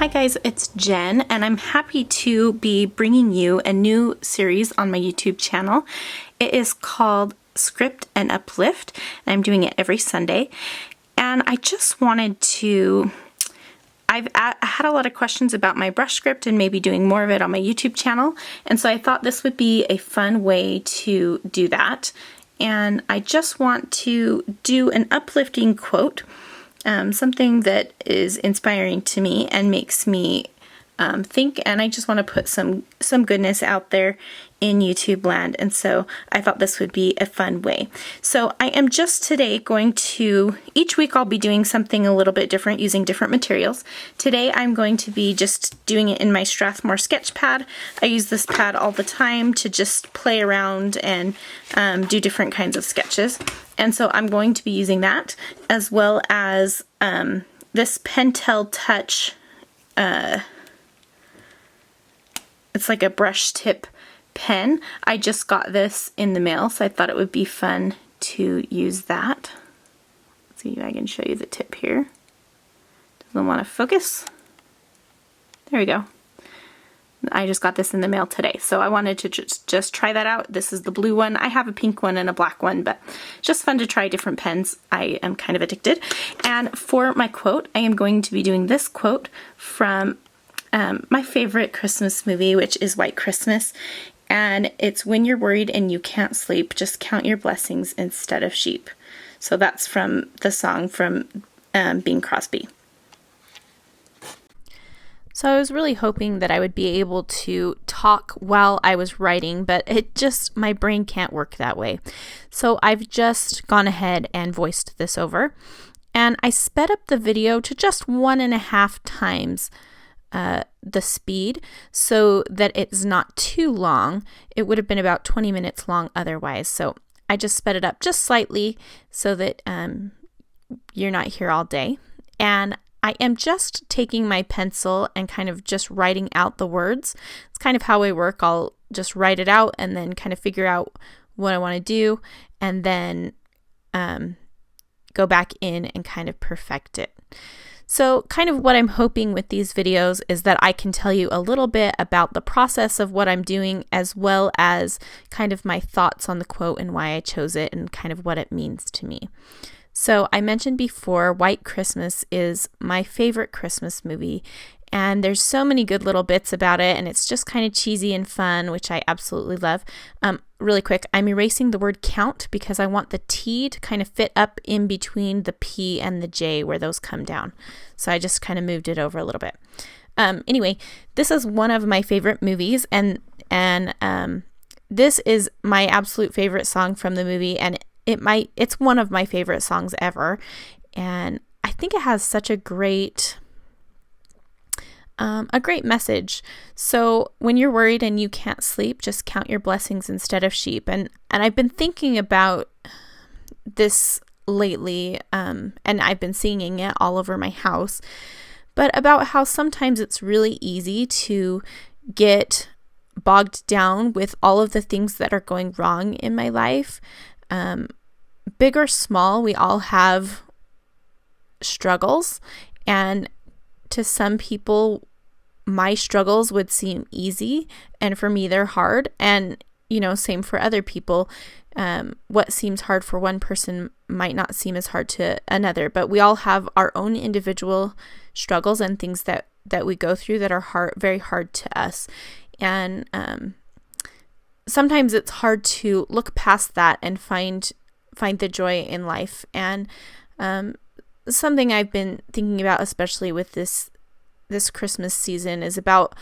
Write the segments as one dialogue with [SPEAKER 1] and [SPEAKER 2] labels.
[SPEAKER 1] Hi guys, it's Jen, and I'm happy to be bringing you a new series on my YouTube channel. It is called Script and Uplift, and I'm doing it every Sunday. And I just wanted to, I had a lot of questions about my brush script and maybe doing more of it on my YouTube channel, and so I thought this would be a fun way to do that. And I just want to do an uplifting quote. Something that is inspiring to me and makes me think, and I just want to put some goodness out there in YouTube land, and so I thought this would be a fun way. So I am just today going to, each week I'll be doing something a little bit different using different materials. Today I'm going to be just doing it in my Strathmore sketch pad. I use this pad all the time to just play around and do different kinds of sketches. And so I'm going to be using that, as well as this Pentel Touch, it's like a brush tip pen. I just got this in the mail, so I thought it would be fun to use that. Let's see if I can show you the tip here. Doesn't want to focus. There we go. I just got this in the mail today, so I wanted to just try that out. This is the blue one. I have a pink one and a black one, but just fun to try different pens. I am kind of addicted. And for my quote, I am going to be doing this quote from my favorite Christmas movie, which is White Christmas. And it's, "When you're worried and you can't sleep, just count your blessings instead of sheep." So that's from the song from Bing Crosby. So I was really hoping that I would be able to talk while I was writing, but my brain can't work that way. So I've just gone ahead and voiced this over, and I sped up the video to just 1.5 times the speed so that it's not too long. It would have been about 20 minutes long otherwise. So I just sped it up just slightly so that you're not here all day. And I am just taking my pencil and kind of just writing out the words. It's kind of how I work. I'll just write it out and then kind of figure out what I want to do, and then go back in and kind of perfect it. So kind of what I'm hoping with these videos is that I can tell you a little bit about the process of what I'm doing, as well as kind of my thoughts on the quote and why I chose it and kind of what it means to me. So I mentioned before, White Christmas is my favorite Christmas movie, and there's so many good little bits about it, and it's just kind of cheesy and fun, which I absolutely love. Really quick, I'm erasing the word count because I want the T to kind of fit up in between the P and the J where those come down. So I just kind of moved it over a little bit. Anyway, this is one of my favorite movies, and this is my absolute favorite song from the movie, and it's one of my favorite songs ever, and I think it has such a great message. So when you're worried and you can't sleep, just count your blessings instead of sheep. And I've been thinking about this lately, and I've been singing it all over my house, but about how sometimes it's really easy to get bogged down with all of the things that are going wrong in my life. Big or small, we all have struggles, and to some people, my struggles would seem easy, and for me, they're hard. And, same for other people. What seems hard for one person might not seem as hard to another, but we all have our own individual struggles and things that we go through that are very hard to us. And sometimes it's hard to look past that and find the joy in life. And something I've been thinking about, especially with this Christmas season, is about,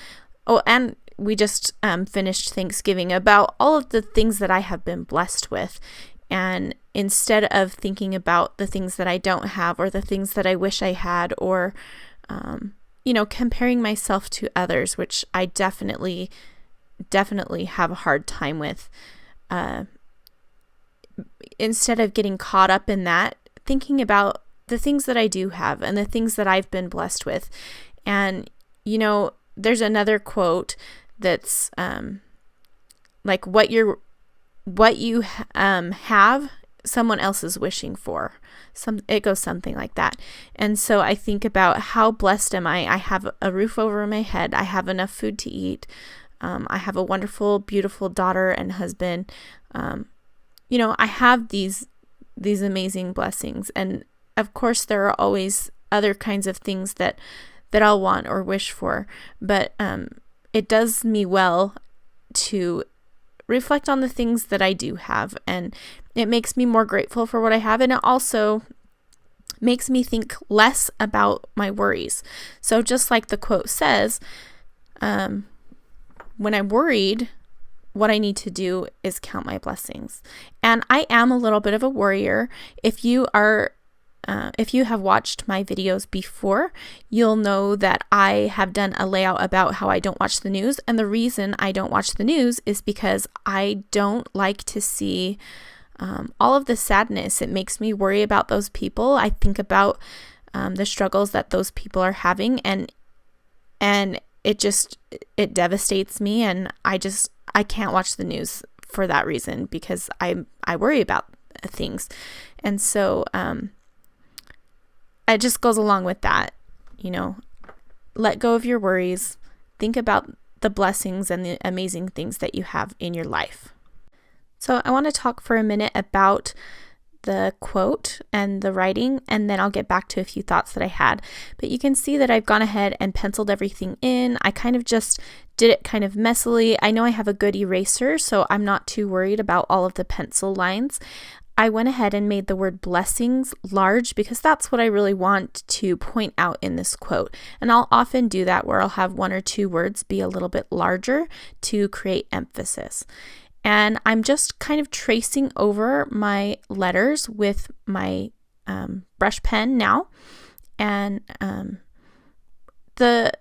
[SPEAKER 1] and we just finished Thanksgiving, about all of the things that I have been blessed with. And instead of thinking about the things that I don't have, or the things that I wish I had, or comparing myself to others, which I definitely have a hard time with, instead of getting caught up in that, thinking about the things that I do have and the things that I've been blessed with. And, there's another quote that's like, what you have someone else is wishing for. It goes something like that. And so I think about how blessed am I? I have a roof over my head. I have enough food to eat. I have a wonderful, beautiful daughter and husband. I have these amazing blessings. And of course, there are always other kinds of things that I'll want or wish for. But it does me well to reflect on the things that I do have, and it makes me more grateful for what I have, and it also makes me think less about my worries. So just like the quote says, when I'm worried, what I need to do is count my blessings. And I am a little bit of a worrier. If you have watched my videos before, you'll know that I have done a layout about how I don't watch the news. And the reason I don't watch the news is because I don't like to see all of the sadness. It makes me worry about those people. I think about the struggles that those people are having, and it devastates me. And I can't watch the news for that reason, because I worry about things. And so, it just goes along with that, let go of your worries, think about the blessings and the amazing things that you have in your life. So I want to talk for a minute about the quote and the writing, and then I'll get back to a few thoughts that I had. But you can see that I've gone ahead and penciled everything in. I kind of just did it kind of messily. I know I have a good eraser, so I'm not too worried about all of the pencil lines. I went ahead and made the word blessings large because that's what I really want to point out in this quote. And I'll often do that where I'll have one or two words be a little bit larger to create emphasis. And I'm just kind of tracing over my letters with my brush pen now. And the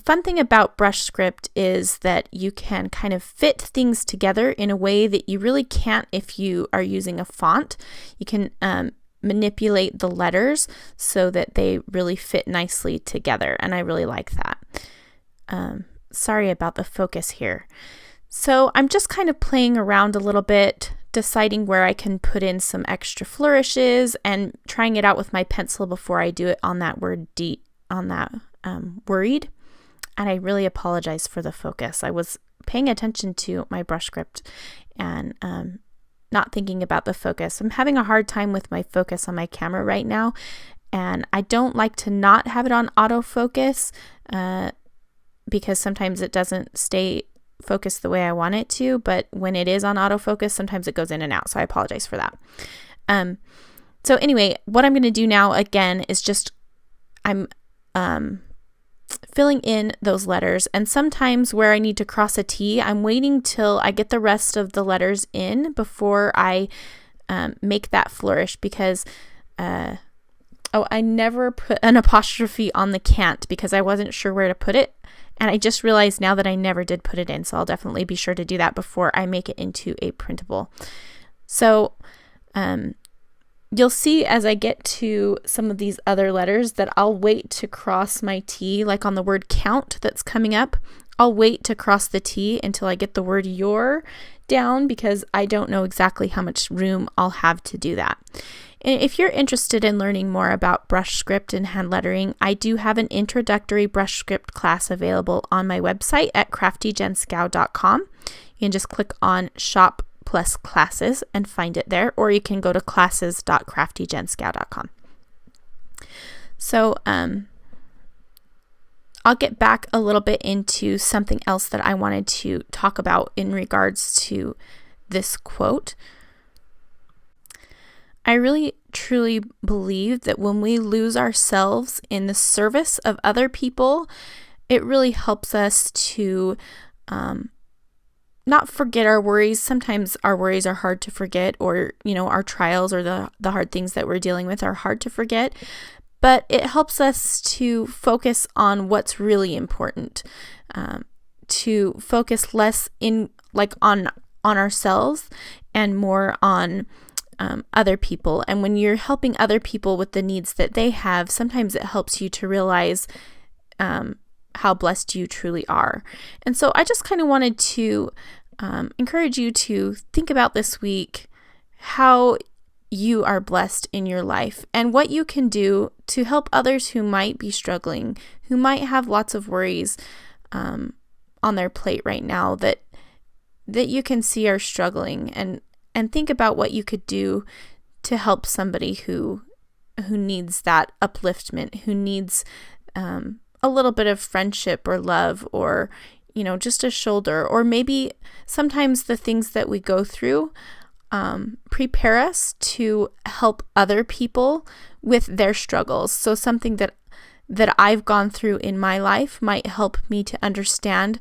[SPEAKER 1] fun thing about brush script is that you can kind of fit things together in a way that you really can't if you are using a font. You can manipulate the letters so that they really fit nicely together, and I really like that. Sorry about the focus here. So I'm just kind of playing around a little bit, deciding where I can put in some extra flourishes and trying it out with my pencil before I do it on that word worried. And I really apologize for the focus. I was paying attention to my brush script and not thinking about the focus. I'm having a hard time with my focus on my camera right now, and I don't like to not have it on autofocus because sometimes it doesn't stay focused the way I want it to, but when it is on autofocus, sometimes it goes in and out, so I apologize for that. So anyway, what I'm going to do now again is just I'm filling in those letters, and sometimes where I need to cross a T, I'm waiting till I get the rest of the letters in before I make that flourish, because I never put an apostrophe on the can't because I wasn't sure where to put it, and I just realized now that I never did put it in, so I'll definitely be sure to do that before I make it into a printable. So you'll see as I get to some of these other letters that I'll wait to cross my T, like on the word count that's coming up. I'll wait to cross the T until I get the word your down, because I don't know exactly how much room I'll have to do that. And if you're interested in learning more about brush script and hand lettering, I do have an introductory brush script class available on my website at CraftyJenSchow.com. You can just click on Shop plus classes and find it there, or you can go to classes.craftyjenschow.com. So I'll get back a little bit into something else that I wanted to talk about in regards to this quote. I really truly believe that when we lose ourselves in the service of other people, it really helps us to not forget our worries. Sometimes our worries are hard to forget, or, our trials or the hard things that we're dealing with are hard to forget. But it helps us to focus on what's really important, to focus less on ourselves and more on other people. And when you're helping other people with the needs that they have, sometimes it helps you to realize how blessed you truly are. And so I just kind of wanted to encourage you to think about this week how you are blessed in your life and what you can do to help others who might be struggling, who might have lots of worries on their plate right now that you can see are struggling, and think about what you could do to help somebody who needs that upliftment, who needs a little bit of friendship or love, or just a shoulder. Or maybe sometimes the things that we go through prepare us to help other people with their struggles. So something that I've gone through in my life might help me to understand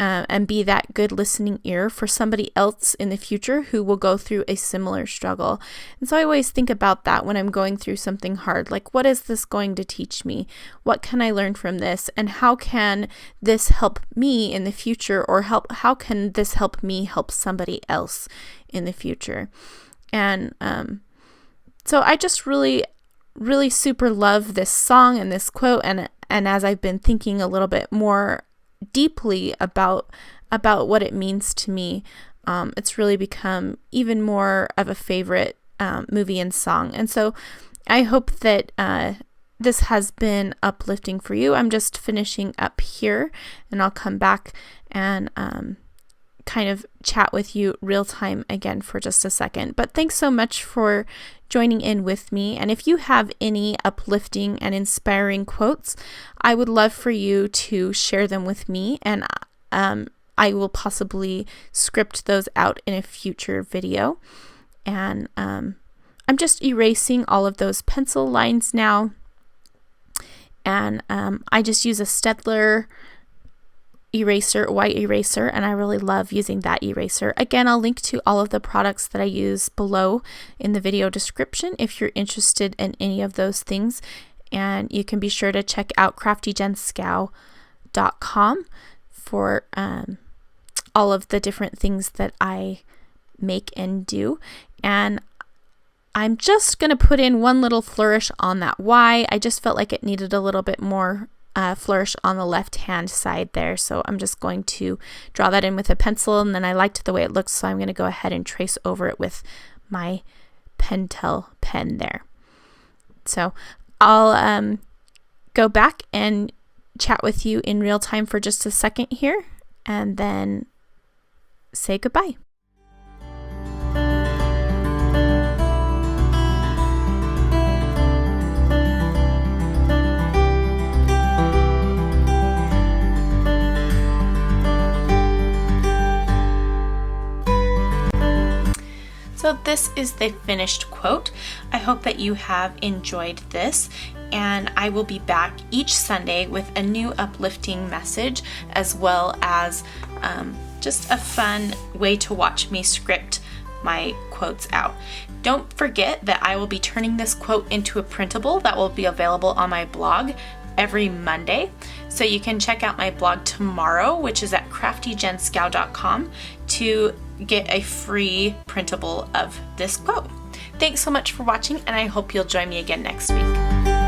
[SPEAKER 1] and be that good listening ear for somebody else in the future who will go through a similar struggle. And so I always think about that when I'm going through something hard. Like, what is this going to teach me? What can I learn from this? And how can this help me in the future? Or how can this help me help somebody else in the future? And so I just really, really super love this song and this quote. And as I've been thinking a little bit more deeply about what it means to me, it's really become even more of a favorite movie and song. And so I hope that this has been uplifting for you. I'm just finishing up here, and I'll come back and kind of chat with you real time again for just a second. But thanks so much for joining in with me. And if you have any uplifting and inspiring quotes, I would love for you to share them with me, and I will possibly script those out in a future video. And I'm just erasing all of those pencil lines now, and I just use a Staedtler eraser, white eraser, and I really love using that eraser. Again, I'll link to all of the products that I use below in the video description if you're interested in any of those things. And you can be sure to check out CraftyJenSchow.com for all of the different things that I make and do. And I'm just going to put in one little flourish on that Y. I just felt like it needed a little bit more flourish on the left hand side there, so I'm just going to draw that in with a pencil, and then I liked the way it looks, so I'm going to go ahead and trace over it with my Pentel pen there. So I'll go back and chat with you in real time for just a second here, and then say goodbye. So this is the finished quote. I hope that you have enjoyed this, and I will be back each Sunday with a new uplifting message, as well as just a fun way to watch me script my quotes out. Don't forget that I will be turning this quote into a printable that will be available on my blog every Monday. So you can check out my blog tomorrow, which is at CraftyJenSchow.com, to get a free printable of this quote. Thanks so much for watching, and I hope you'll join me again next week.